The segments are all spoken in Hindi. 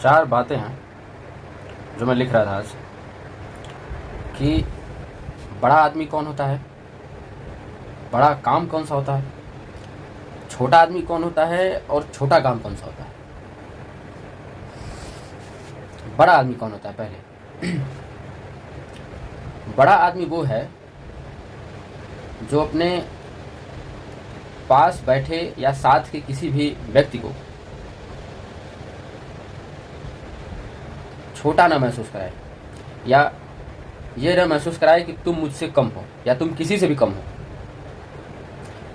चार बातें हैं जो मैं लिख रहा था आज कि बड़ा आदमी कौन होता है, बड़ा काम कौन सा होता है, छोटा आदमी कौन होता है और छोटा काम कौन सा होता है। बड़ा आदमी कौन होता है? पहले बड़ा आदमी वो है जो अपने पास बैठे या साथ के किसी भी व्यक्ति को छोटा ना महसूस कराए या ये ना महसूस कराए कि तुम मुझसे कम हो या तुम किसी से भी कम हो।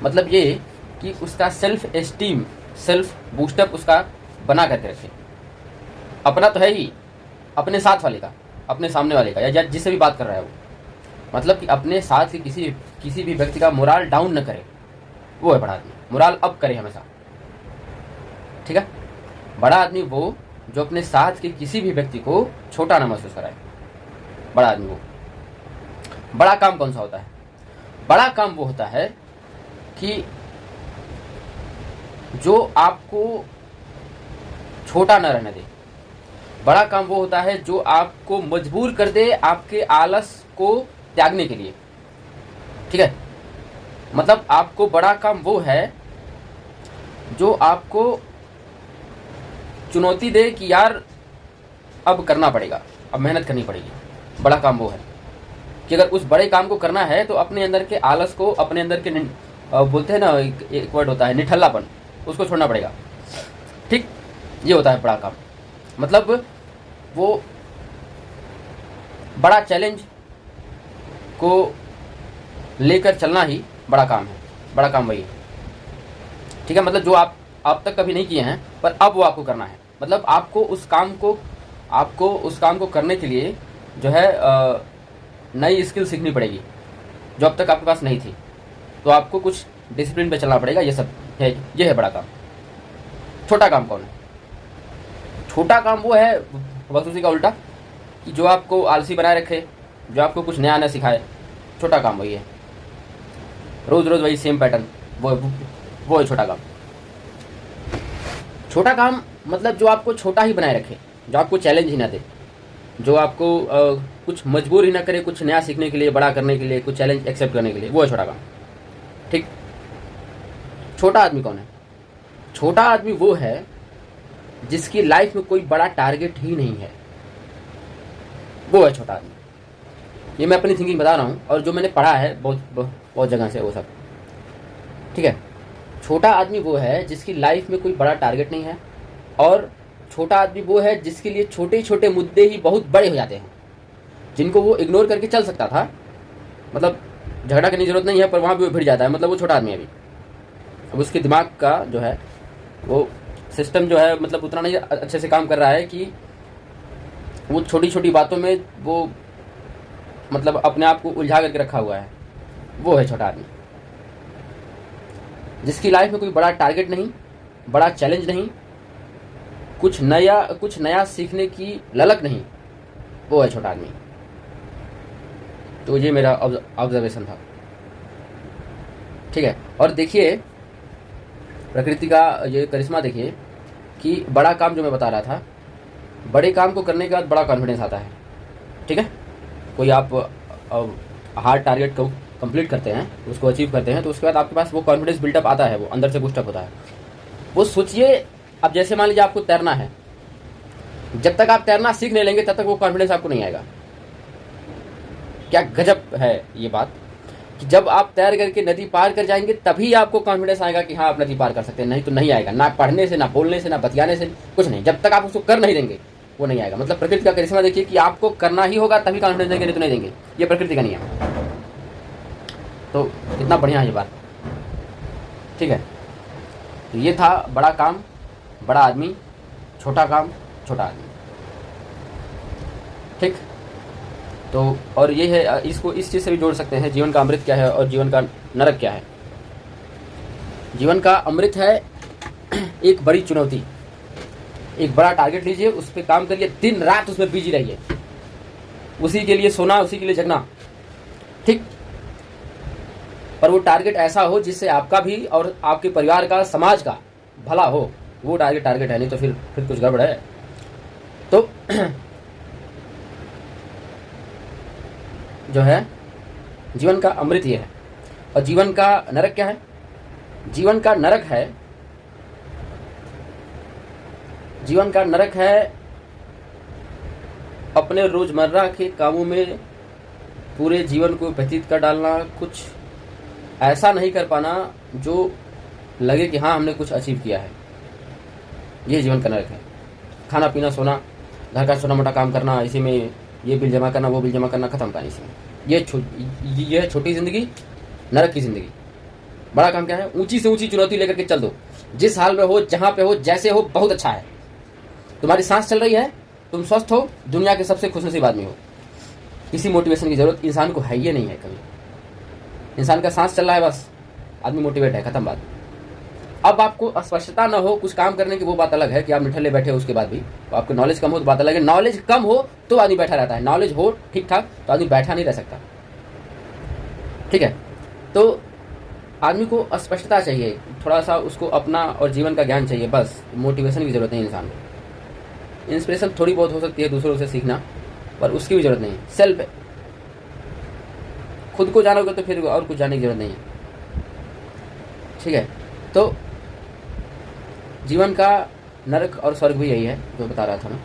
मतलब ये कि उसका सेल्फ एस्टीम, सेल्फ बूस्टअप उसका बना करके रखे। अपना तो है ही, अपने साथ वाले का, अपने सामने वाले का या जिससे भी बात कर रहा है वो, मतलब कि अपने साथ के किसी भी व्यक्ति का मोराल डाउन न करे, वो है बड़ा आदमी। मोराल अप करे हमेशा, ठीक है। बड़ा आदमी वो जो अपने साथ के किसी भी व्यक्ति को छोटा ना महसूस कराए, बड़ा आदमी वो। बड़ा काम कौन सा होता है? बड़ा काम वो होता है कि जो आपको छोटा न रहने दे। बड़ा काम वो होता है जो आपको मजबूर कर दे आपके आलस को त्यागने के लिए, ठीक है। मतलब आपको बड़ा काम वो है जो आपको चुनौती दे कि यार अब करना पड़ेगा, अब मेहनत करनी पड़ेगी। बड़ा काम वो है कि अगर उस बड़े काम को करना है तो अपने अंदर के आलस को, अपने अंदर के बोलते हैं ना, एक वर्ड होता है निठल्लापन, उसको छोड़ना पड़ेगा, ठीक। ये होता है बड़ा काम। मतलब वो बड़ा चैलेंज को लेकर चलना ही बड़ा काम है। बड़ा काम वही है, ठीक है। मतलब जो आप तक कभी नहीं किए हैं पर अब वो आपको करना है। मतलब आपको उस काम को करने के लिए जो है नई स्किल सीखनी पड़ेगी जो अब तक आपके पास नहीं थी। तो आपको कुछ डिसिप्लिन पे चलना पड़ेगा। ये सब है, ये है बड़ा काम। छोटा काम कौन है? छोटा काम वो है बस उसी का उल्टा, कि जो आपको आलसी बनाए रखे, जो आपको कुछ नया न सिखाए। छोटा काम वही है, रोज रोज वही सेम पैटर्न, वो है छोटा काम। छोटा काम मतलब जो आपको छोटा ही बनाए रखे, जो आपको चैलेंज ही ना दे, जो आपको कुछ मजबूर ही ना करे कुछ नया सीखने के लिए, बड़ा करने के लिए, कुछ चैलेंज एक्सेप्ट करने के लिए, वो है छोटा काम, ठीक। छोटा आदमी कौन है? छोटा आदमी वो है जिसकी लाइफ में कोई बड़ा टारगेट ही नहीं है, वो है छोटा आदमी। ये मैं अपनी थिंकिंग बता रहा हूँ और जो मैंने पढ़ा है बहुत जगह से, वो सब, ठीक है। छोटा आदमी वो है जिसकी लाइफ में कोई बड़ा टारगेट नहीं है, और छोटा आदमी वो है जिसके लिए छोटे छोटे मुद्दे ही बहुत बड़े हो जाते हैं, जिनको वो इग्नोर करके चल सकता था। मतलब झगड़ा करने की जरूरत नहीं है पर वहाँ भी वो भिड़ जाता है। मतलब वो छोटा आदमी है अभी। अब उसके दिमाग का जो है वो सिस्टम जो है, मतलब उतना नहीं अच्छे से काम कर रहा है कि वो छोटी छोटी बातों में वो मतलब अपने आप को उलझा करके रखा हुआ है। वो है छोटा आदमी जिसकी लाइफ में कोई बड़ा टारगेट नहीं, बड़ा चैलेंज नहीं, कुछ नया सीखने की ललक नहीं, वो है छोटा आदमी। तो ये मेरा ऑब्जर्वेशन था, ठीक है। और देखिए प्रकृति का ये करिश्मा देखिए कि बड़ा काम जो मैं बता रहा था, बड़े काम को करने के बाद बड़ा कॉन्फिडेंस आता है, ठीक है। कोई आप हार्ड टारगेट को कंप्लीट करते हैं, उसको अचीव करते हैं, तो उसके बाद आपके पास वो कॉन्फिडेंस बिल्डअप आता है, वो अंदर से बूस्टअप होता है। वो सोचिए, अब जैसे मान लीजिए आपको तैरना है, जब तक आप तैरना सीख नहीं लेंगे तब तक वो कॉन्फिडेंस आपको नहीं आएगा। क्या गजब है ये बात कि जब आप तैर करके नदी पार कर जाएंगे तभी आपको कॉन्फिडेंस आएगा कि हाँ आप नदी पार कर सकते हैं, नहीं तो नहीं आएगा। ना पढ़ने से, ना बोलने से, ना बतियाने से, कुछ नहीं। जब तक आप उसको कर नहीं देंगे वो नहीं आएगा। मतलब प्रकृति का करिश्मा देखिए कि आपको करना ही होगा तभी कॉन्फिडेंस देंगे, नहीं तो नहीं देंगे। ये प्रकृति का नियम है। तो कितना बढ़िया है ये बात, ठीक है। तो ये था बड़ा काम, बड़ा आदमी, छोटा काम, छोटा आदमी, ठीक। तो और ये है, इसको इस चीज़ से भी जोड़ सकते हैं, जीवन का अमृत क्या है और जीवन का नरक क्या है। जीवन का अमृत है एक बड़ी चुनौती, एक बड़ा टारगेट लीजिए, उस पर काम करिए, दिन रात उसमें बिजी रहिए, उसी के लिए सोना, उसी के लिए जगना, ठीक। पर वो टारगेट ऐसा हो जिससे आपका भी और आपके परिवार का, समाज का भला हो। वो टारगेट है, नहीं तो फिर कुछ गड़बड़ है। जो है जीवन का अमृत ये है। और जीवन का नरक क्या है? जीवन का नरक है, जीवन का नरक है अपने रोजमर्रा के कामों में पूरे जीवन को व्यतीत कर डालना, कुछ ऐसा नहीं कर पाना जो लगे कि हाँ हमने कुछ अचीव किया है। ये जीवन का नरक है। खाना पीना सोना, घर का छोटा मोटा काम करना, इसी में ये बिल जमा करना वो बिल जमा करना, खत्म कहानी इसमें। ये छोटी जिंदगी, नरक की जिंदगी। बड़ा काम क्या है? ऊंची से ऊंची चुनौती लेकर के चल दो। जिस हाल में हो, जहां पे हो, जैसे हो, बहुत अच्छा है। तुम्हारी सांस चल रही है, तुम स्वस्थ हो, दुनिया के सबसे खुशनसीब आदमी हो। किसी मोटिवेशन की जरूरत इंसान को है ही नहीं है कभी। इंसान का सांस चल रहा है, बस आदमी मोटिवेट है, खत्म बात। अब आपको अस्पष्टता न हो कुछ काम करने की, वो बात अलग है कि आप निठल्ले बैठे हो, उसके बाद भी तो आपको नॉलेज कम हो तो बात अलग है। नॉलेज कम हो तो आदमी बैठा रहता है, नॉलेज हो ठीक ठाक तो आदमी बैठा नहीं रह सकता। ठीक है, तो आदमी को अस्पष्टता चाहिए, थोड़ा सा उसको अपना और जीवन का ज्ञान चाहिए, बस। मोटिवेशन की जरूरत नहीं इंसान को। इंस्पिरेशन थोड़ी बहुत हो सकती है दूसरों से सीखना, पर उसकी भी जरूरत नहीं। सेल्फ, खुद को जानोगे तो फिर और कुछ जानने की जरूरत नहीं है। ठीक है, तो जीवन का नरक और स्वर्ग भी यही है जो बता रहा था मैं।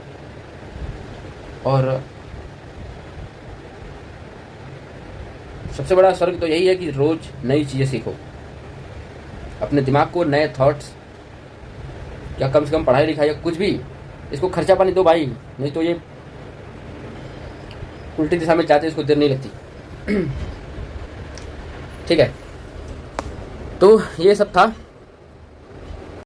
और सबसे बड़ा स्वर्ग तो यही है कि रोज नई चीजें सीखो, अपने दिमाग को नए थॉट्स, या कम से कम पढ़ाई लिखाई या कुछ भी, इसको खर्चा पानी दो भाई, नहीं तो ये उल्टी दिशा में जाते इसको देर नहीं लगती। ठीक है, तो ये सब था।